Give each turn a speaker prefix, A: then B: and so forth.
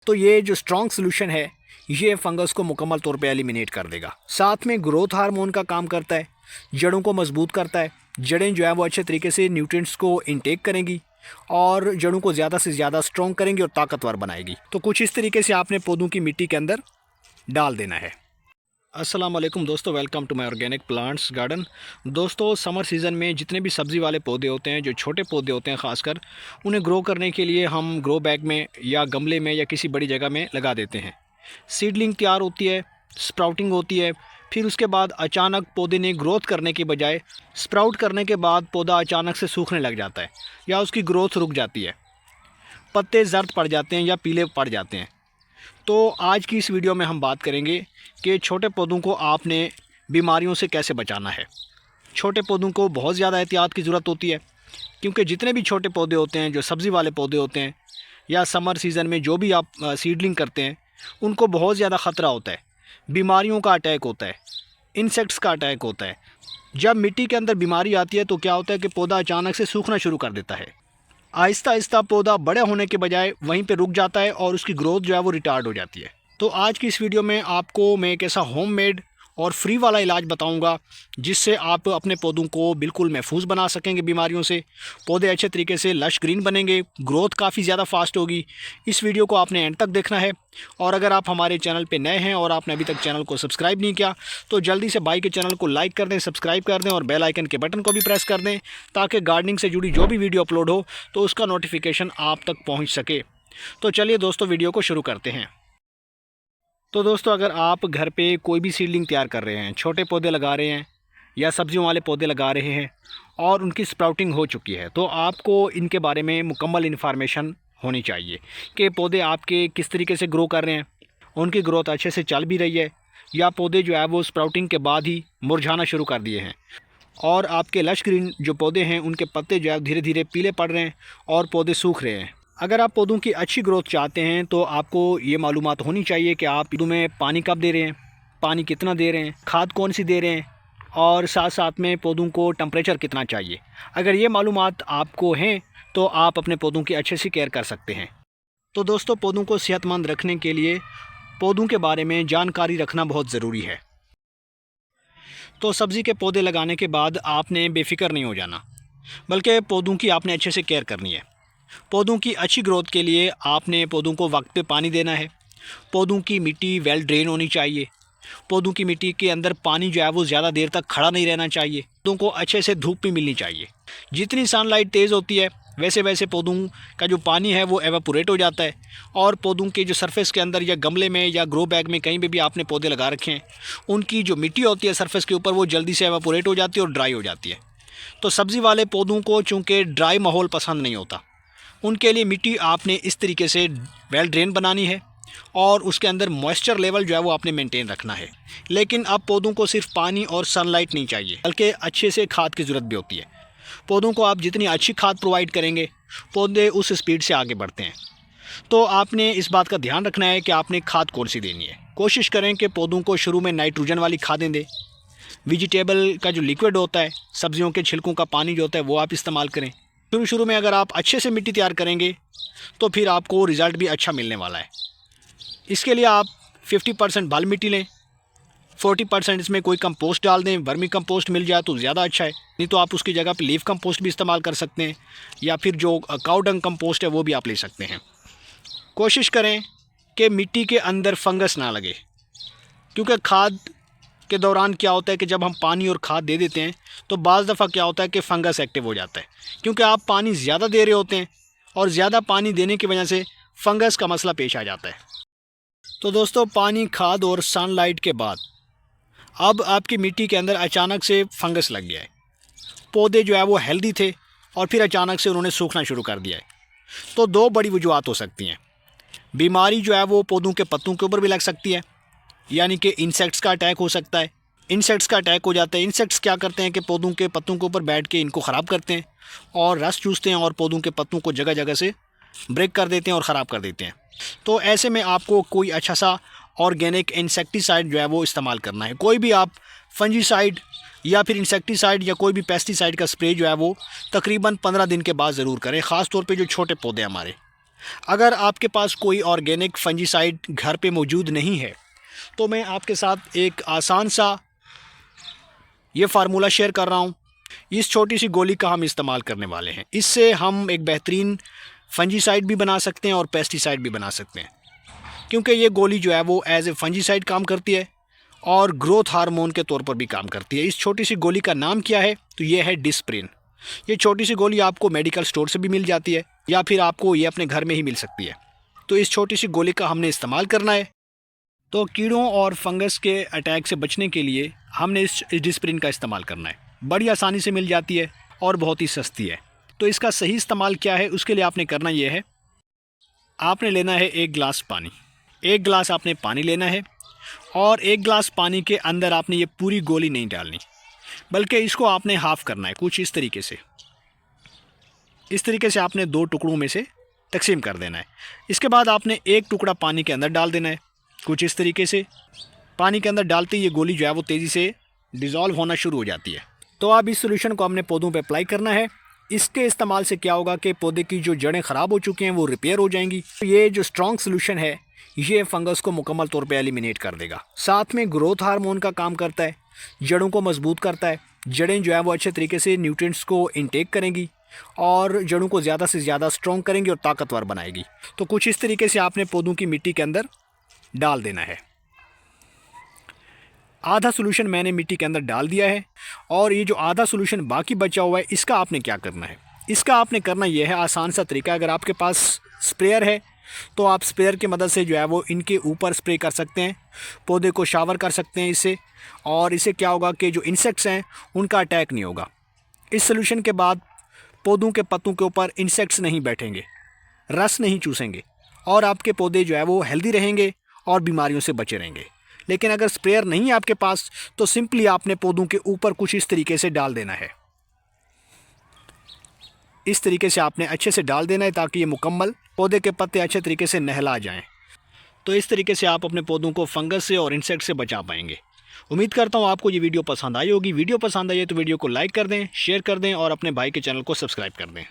A: तो ये जो स्ट्रॉन्ग सोल्यूशन है ये फंगस को मुकम्मल तौर पे एलिमिनेट कर देगा। साथ में ग्रोथ हार्मोन का काम करता है, जड़ों को मजबूत करता है। जड़ें जो है वो अच्छे तरीके से न्यूट्रिएंट्स को इनटेक करेंगी और जड़ों को ज़्यादा से ज़्यादा स्ट्रॉन्ग करेंगी और ताकतवर बनाएगी। तो कुछ इस तरीके से आपने पौधों की मिट्टी के अंदर डाल देना है। अस्सलाम वालेकुम दोस्तों, welcome to my organic plants garden. दोस्तों, समर सीज़न में जितने भी सब्ज़ी वाले पौधे होते हैं, जो छोटे पौधे होते हैं ख़ासकर, उन्हें ग्रो करने के लिए हम ग्रो बैग में या गमले में या किसी बड़ी जगह में लगा देते हैं। सीडलिंग तैयार होती है, स्प्राउटिंग होती है, फिर उसके बाद अचानक पौधे ने ग्रोथ करने के बजाय स्प्राउट करने के बाद पौधा अचानक से सूखने लग जाता है या उसकी ग्रोथ रुक जाती है, पत्ते जर्द पड़ जाते हैं या पीले पड़ जाते हैं। तो आज की इस वीडियो में हम बात करेंगे कि छोटे पौधों को आपने बीमारियों से कैसे बचाना है। छोटे पौधों को बहुत ज़्यादा एहतियात की ज़रूरत होती है, क्योंकि जितने भी छोटे पौधे होते हैं, जो सब्ज़ी वाले पौधे होते हैं या समर सीज़न में जो भी आप सीडलिंग करते हैं, उनको बहुत ज़्यादा ख़तरा होता है। बीमारियों का अटैक होता है, इंसेक्ट्स का अटैक होता है। जब मिट्टी के अंदर बीमारी आती है तो क्या होता है कि पौधा अचानक से सूखना शुरू कर देता है। आहिस्ता आहिस्ता पौधा बड़े होने के बजाय वहीं पे रुक जाता है और उसकी ग्रोथ जो है वो रिटार्ड हो जाती है। तो आज की इस वीडियो में आपको मैं एक ऐसा होममेड और फ्री वाला इलाज बताऊंगा जिससे आप अपने पौधों को बिल्कुल महफूज बना सकेंगे बीमारियों से। पौधे अच्छे तरीके से लश ग्रीन बनेंगे, ग्रोथ काफ़ी ज़्यादा फास्ट होगी। इस वीडियो को आपने एंड तक देखना है। और अगर आप हमारे चैनल पे नए हैं और आपने अभी तक चैनल को सब्सक्राइब नहीं किया तो जल्दी से भाई के चैनल को लाइक कर दें, सब्सक्राइब कर दें और बेल आइकन के बटन को भी प्रेस कर दें, ताकि गार्डनिंग से जुड़ी जो भी वीडियो अपलोड हो तो उसका नोटिफिकेशन आप तक पहुँच सके। तो चलिए दोस्तों, वीडियो को शुरू करते हैं। तो दोस्तों, अगर आप घर पे कोई भी सीडलिंग तैयार कर रहे हैं, छोटे पौधे लगा रहे हैं या सब्जियों वाले पौधे लगा रहे हैं और उनकी स्प्राउटिंग हो चुकी है, तो आपको इनके बारे में मुकम्मल इन्फॉर्मेशन होनी चाहिए कि पौधे आपके किस तरीके से ग्रो कर रहे हैं, उनकी ग्रोथ अच्छे से चल भी रही है या पौधे जो है वो स्प्राउटिंग के बाद ही मुरझाना शुरू कर दिए हैं और आपके लश ग्रीन जो पौधे हैं उनके पत्ते जो है धीरे धीरे पीले पड़ रहे हैं और पौधे सूख रहे हैं। अगर आप पौधों की अच्छी ग्रोथ चाहते हैं तो आपको ये मालूमात होनी चाहिए कि आप पौधों में पानी कब दे रहे हैं, पानी कितना दे रहे हैं, खाद कौन सी दे रहे हैं और साथ साथ में पौधों को टेम्परेचर कितना चाहिए। अगर ये मालूमात आपको हैं तो आप अपने पौधों की अच्छे से केयर कर सकते हैं। तो दोस्तों, पौधों को सेहतमंद रखने के लिए पौधों के बारे में जानकारी रखना बहुत ज़रूरी है। तो सब्ज़ी के पौधे लगाने के बाद आपने बेफिक्र नहीं हो जाना, बल्कि पौधों की आपने अच्छे से केयर करनी है। पौधों की अच्छी ग्रोथ के लिए आपने पौधों को वक्त पे पानी देना है। पौधों की मिट्टी वेल ड्रेन होनी चाहिए। पौधों की मिट्टी के अंदर पानी जो है वो ज़्यादा देर तक खड़ा नहीं रहना चाहिए। पौधों को अच्छे से धूप भी मिलनी चाहिए। जितनी सनलाइट तेज़ होती है वैसे वैसे पौधों का जो पानी है वो एवापोरेट हो जाता है और पौधों के जो सरफेस के अंदर या गमले में या ग्रो बैग में कहीं भी आपने पौधे लगा रखे हैं, उनकी जो मिट्टी होती है सरफेस के ऊपर वो जल्दी से एवापोरेट हो जाती है और ड्राई हो जाती है। तो सब्ज़ी वाले पौधों को चूँकि ड्राई माहौल पसंद नहीं होता, उनके लिए मिट्टी आपने इस तरीके से वेल ड्रेन बनानी है और उसके अंदर मॉइस्चर लेवल जो है वो आपने मेंटेन रखना है। लेकिन अब पौधों को सिर्फ पानी और सनलाइट नहीं चाहिए, बल्कि अच्छे से खाद की ज़रूरत भी होती है। पौधों को आप जितनी अच्छी खाद प्रोवाइड करेंगे, पौधे उस स्पीड से आगे बढ़ते हैं। तो आपने इस बात का ध्यान रखना है कि आपने खाद कौन सी देनी है। कोशिश करें कि पौधों को शुरू में नाइट्रोजन वाली खादें दें। वेजिटेबल का जो लिक्विड होता है, सब्जियों के छिलकों का पानी जो होता है वो आप इस्तेमाल करें। शुरू में अगर आप अच्छे से मिट्टी तैयार करेंगे तो फिर आपको रिज़ल्ट भी अच्छा मिलने वाला है। इसके लिए आप 50% बाल मिट्टी लें, 40% इसमें कोई कंपोस्ट डाल दें। वर्मी कंपोस्ट मिल जाए तो ज़्यादा अच्छा है, नहीं तो आप उसकी जगह पे लीफ कंपोस्ट भी इस्तेमाल कर सकते हैं या फिर जो काऊ डंग कंपोस्ट है वो भी आप ले सकते हैं। कोशिश करें कि मिट्टी के अंदर फंगस ना लगे, क्योंकि खाद के दौरान क्या होता है कि जब हम पानी और खाद दे देते हैं तो बाज़ दफ़ा क्या होता है कि फंगस एक्टिव हो जाता है, क्योंकि आप पानी ज़्यादा दे रहे होते हैं और ज़्यादा पानी देने की वजह से फंगस का मसला पेश आ जाता है। तो दोस्तों, पानी, खाद और सनलाइट के बाद अब आपकी मिट्टी के अंदर अचानक से फंगस लग गया है। पौधे जो है वो हेल्दी थे और फिर अचानक से उन्होंने सूखना शुरू कर दिया है। तो दो बड़ी वजूहत हो सकती हैं। बीमारी जो है वो पौधों के पत्तों के ऊपर भी लग सकती है, यानी कि इंसेक्ट्स का अटैक हो सकता है। इंसेक्ट्स का अटैक हो जाता है। इंसेक्ट्स क्या करते हैं कि पौधों के पत्तों के ऊपर बैठ के इनको ख़राब करते हैं और रस चूसते हैं और पौधों के पत्तों को जगह जगह से ब्रेक कर देते हैं और ख़राब कर देते हैं। तो ऐसे में आपको कोई अच्छा सा ऑर्गेनिक इंसेक्टिसाइड जो है वो इस्तेमाल करना है। कोई भी आप फंजीसाइड या फिर इंसेक्टिसाइड या कोई भी पेस्टिसाइड का स्प्रे जो है वो तकरीबन 15 दिन के बाद ज़रूर करें, ख़ास तौर पे जो छोटे पौधे हमारे। अगर आपके पास कोई ऑर्गेनिक फंजीसाइड घर पे मौजूद नहीं है तो मैं आपके साथ एक आसान सा ये फार्मूला शेयर कर रहा हूँ। इस छोटी सी गोली का हम इस्तेमाल करने वाले हैं। इससे हम एक बेहतरीन फंजीसाइड भी बना सकते हैं और पेस्टिसाइड भी बना सकते हैं, क्योंकि ये गोली जो है वो एज ए फंजीसाइड काम करती है और ग्रोथ हार्मोन के तौर पर भी काम करती है। इस छोटी सी गोली का नाम क्या है? तो ये है डिस्प्रिन। ये छोटी सी गोली आपको मेडिकल स्टोर से भी मिल जाती है या फिर आपको ये अपने घर में ही मिल सकती है। तो इस छोटी सी गोली का हमने इस्तेमाल करना है। तो कीड़ों और फंगस के अटैक से बचने के लिए हमने इस डिस्प्रिन का इस्तेमाल करना है। बड़ी आसानी से मिल जाती है और बहुत ही सस्ती है। तो इसका सही इस्तेमाल क्या है, उसके लिए आपने करना ये है, आपने लेना है 1 गिलास पानी। 1 गिलास आपने पानी लेना है और 1 गिलास पानी के अंदर आपने ये पूरी गोली नहीं डालनी, बल्कि इसको आपने हाफ़ करना है कुछ इस तरीके से। इस तरीके से आपने 2 टुकड़ों में से तकसीम कर देना है। इसके बाद आपने 1 टुकड़ा पानी के अंदर डाल देना है कुछ इस तरीके से। पानी के अंदर डालते ही ये गोली जो है वो तेज़ी से डिज़ोल्व होना शुरू हो जाती है। तो अब इस सोल्यूशन को हमने पौधों पे अप्लाई करना है। इसके इस्तेमाल से क्या होगा कि पौधे की जो जड़ें ख़राब हो चुकी हैं वो रिपेयर हो जाएंगी। तो ये जो स्ट्रॉन्ग सोल्यूशन है ये फंगस को मुकम्मल तौर पे एलिमिनेट कर देगा। साथ में ग्रोथ हार्मोन का काम करता है, जड़ों को मजबूत करता है। जड़ें जो है वो अच्छे तरीके से न्यूट्रिएंट्स को इनटेक करेंगी और जड़ों को ज़्यादा से ज़्यादा स्ट्रॉन्ग करेंगी और ताकतवर बनाएगी। तो कुछ इस तरीके से आपने पौधों की मिट्टी के अंदर डाल देना है। आधा सोल्यूशन मैंने मिट्टी के अंदर डाल दिया है और ये जो आधा सोल्यूशन बाकी बचा हुआ है इसका आपने क्या करना है? इसका आपने करना यह है, आसान सा तरीका। अगर आपके पास स्प्रेयर है तो आप स्प्रेयर की मदद से जो है वो इनके ऊपर स्प्रे कर सकते हैं, पौधे को शावर कर सकते हैं इससे। और इससे क्या होगा कि जो इंसेक्ट्स हैं उनका अटैक नहीं होगा। इस सोल्यूशन के बाद पौधों के पत्तों के ऊपर इंसेक्ट्स नहीं बैठेंगे, रस नहीं चूसेंगे और आपके पौधे जो है वो हेल्दी रहेंगे और बीमारियों से बचे रहेंगे। लेकिन अगर स्प्रेयर नहीं है आपके पास तो सिंपली आपने पौधों के ऊपर कुछ इस तरीके से डाल देना है। इस तरीके से आपने अच्छे से डाल देना है ताकि ये मुकम्मल पौधे के पत्ते अच्छे तरीके से नहला जाएं। तो इस तरीके से आप अपने पौधों को फंगस से और इंसेक्ट से बचा पाएंगे। उम्मीद करता हूँ आपको ये वीडियो पसंद आई होगी। वीडियो पसंद आई है तो वीडियो को लाइक कर दें, शेयर कर दें और अपने भाई के चैनल को सब्सक्राइब कर दें।